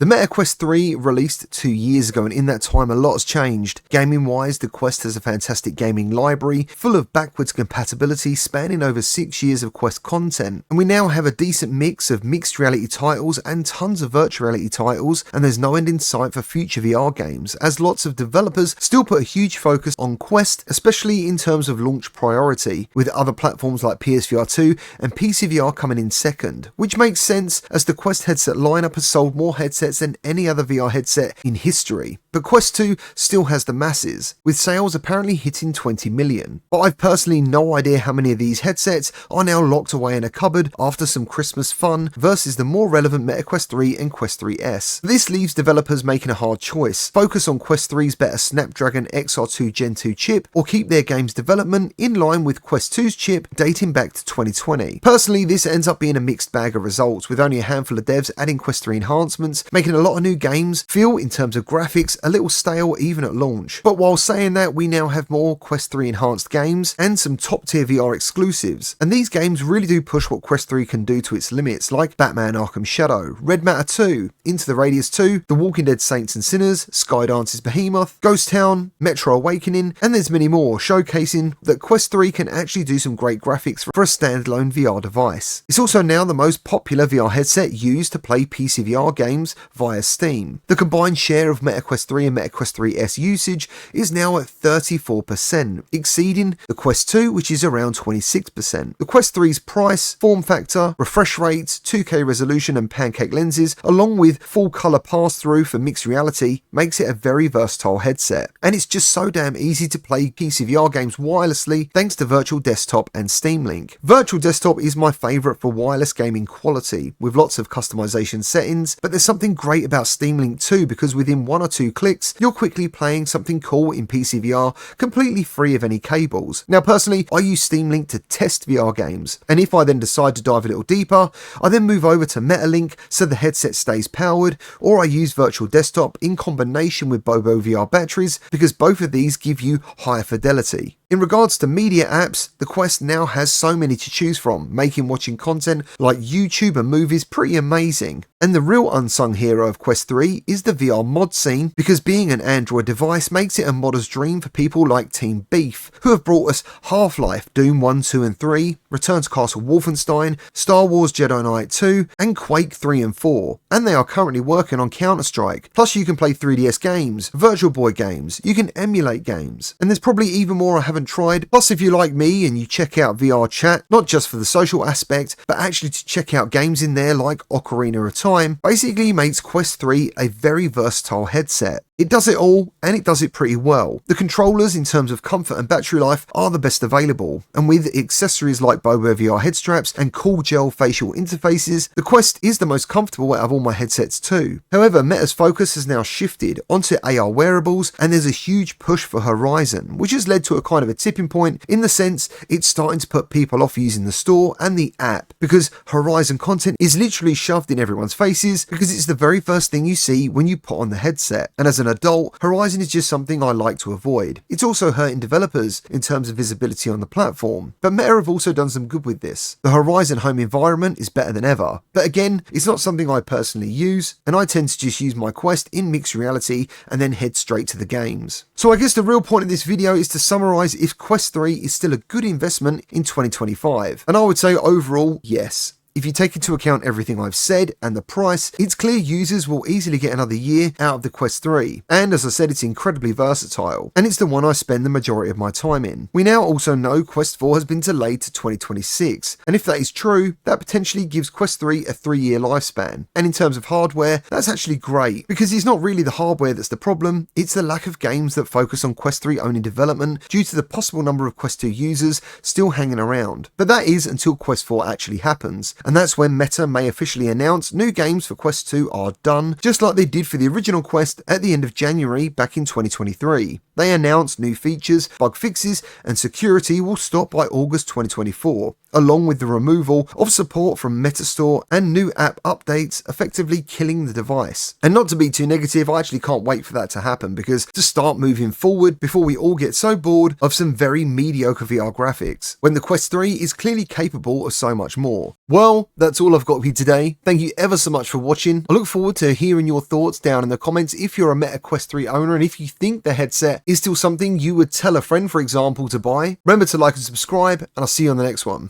The Meta Quest 3 released 2 years ago, and in that time a lot has changed. Gaming wise, the Quest has a fantastic gaming library full of backwards compatibility spanning over 6 years of Quest content, and we now have a decent mix of mixed reality titles and tons of virtual reality titles, and there's no end in sight for future VR games, as lots of developers still put a huge focus on Quest, especially in terms of launch priority, with other platforms like PSVR 2 and PCVR coming in second, which makes sense as the Quest headset lineup has sold more headsets than any other VR headset in history. But Quest 2 still has the masses, with sales apparently hitting 20 million. But I've personally no idea how many of these headsets are now locked away in a cupboard after some Christmas fun versus the more relevant Meta Quest 3 and Quest 3S. This leaves developers making a hard choice: focus on Quest 3's better Snapdragon XR2 Gen 2 chip, or keep their game's development in line with Quest 2's chip dating back to 2020. Personally, this ends up being a mixed bag of results, with only a handful of devs adding Quest 3 enhancements, making a lot of new games feel, in terms of graphics, a little stale even at launch. But while saying that, we now have more Quest 3 enhanced games and some top tier VR exclusives, and these games really do push what Quest 3 can do to its limits, like Batman Arkham Shadow, Red Matter 2, Into the Radius 2, The Walking Dead Saints and Sinners, Skydance's Behemoth, Ghost Town, Metro Awakening, and there's many more, showcasing that Quest 3 can actually do some great graphics for a standalone VR device. It's also now the most popular VR headset used to play PCVR games via Steam. The combined share of Meta Quest 3 and Meta Quest 3S usage is now at 34%, exceeding the Quest 2, which is around 26%. The Quest 3's price, form factor, refresh rates, 2K resolution and pancake lenses, along with full colour pass-through for mixed reality, makes it a very versatile headset. And it's just so damn easy to play PCVR games wirelessly thanks to Virtual Desktop and Steam Link. Virtual Desktop is my favourite for wireless gaming quality, with lots of customization settings, but there's something great about Steam Link too, because within 1 or 2 clicks, you're quickly playing something cool in PCVR, completely free of any cables. Now personally, I use Steam Link to test VR games, and if I then decide to dive a little deeper, I then move over to MetaLink so the headset stays powered, or I use Virtual Desktop in combination with Bobo VR batteries, because both of these give you higher fidelity. In regards to media apps, the Quest now has so many to choose from, making watching content like YouTube and movies pretty amazing. And the real unsung hero of Quest 3 is the VR mod scene, because being an Android device makes it a modder's dream for people like Team Beef, who have brought us Half-Life, Doom 1, 2 and 3, Return to Castle Wolfenstein, Star Wars Jedi Knight 2, and Quake 3 and 4. And they are currently working on Counter-Strike. Plus you can play 3DS games, Virtual Boy games, you can emulate games, and there's probably even more I haven't tried. Plus if you like me and you check out VR chat, not just for the social aspect, but actually to check out games in there like Ocarina of Time, basically makes Quest 3 a very versatile headset. It does it all, and it does it pretty well. The controllers, in terms of comfort and battery life, are the best available, and with accessories like Bobo VR head straps and cool gel facial interfaces, the Quest is the most comfortable out of all my headsets too. However, Meta's focus has now shifted onto AR wearables, and there's a huge push for Horizon, which has led to a kind of a tipping point in the sense it's starting to put people off using the store and the app, because Horizon content is literally shoved in everyone's faces because it's the very first thing you see when you put on the headset. And as an adult, Horizon is just something I like to avoid. It's also hurting developers in terms of visibility on the platform, but Meta have also done some good with this. The Horizon home environment is better than ever, but again, it's not something I personally use, and I tend to just use my Quest in mixed reality and then head straight to the games. So I guess the real point of this video is to summarise if Quest 3 is still a good investment in 2025, and I would say overall, yes. If you take into account everything I've said and the price, it's clear users will easily get another year out of the Quest 3. And as I said, it's incredibly versatile, and it's the one I spend the majority of my time in. We now also know Quest 4 has been delayed to 2026, and if that is true, that potentially gives Quest 3 a 3-year lifespan. And in terms of hardware, that's actually great, because it's not really the hardware that's the problem, it's the lack of games that focus on Quest 3 only development due to the possible number of Quest 2 users still hanging around. But that is until Quest 4 actually happens. And that's when Meta may officially announce new games for Quest 2 are done, just like they did for the original Quest at the end of January back in 2023. They announced new features, bug fixes, and security will stop by August 2024. along with the removal of support from Metastore and new app updates, effectively killing the device. And not to be too negative, I actually can't wait for that to happen, because to start moving forward before we all get so bored of some very mediocre VR graphics, when the Quest 3 is clearly capable of so much more. Well, that's all I've got for you today. Thank you ever so much for watching. I look forward to hearing your thoughts down in the comments if you're a Meta Quest 3 owner, and if you think the headset is still something you would tell a friend, for example, to buy. Remember to like and subscribe, and I'll see you on the next one.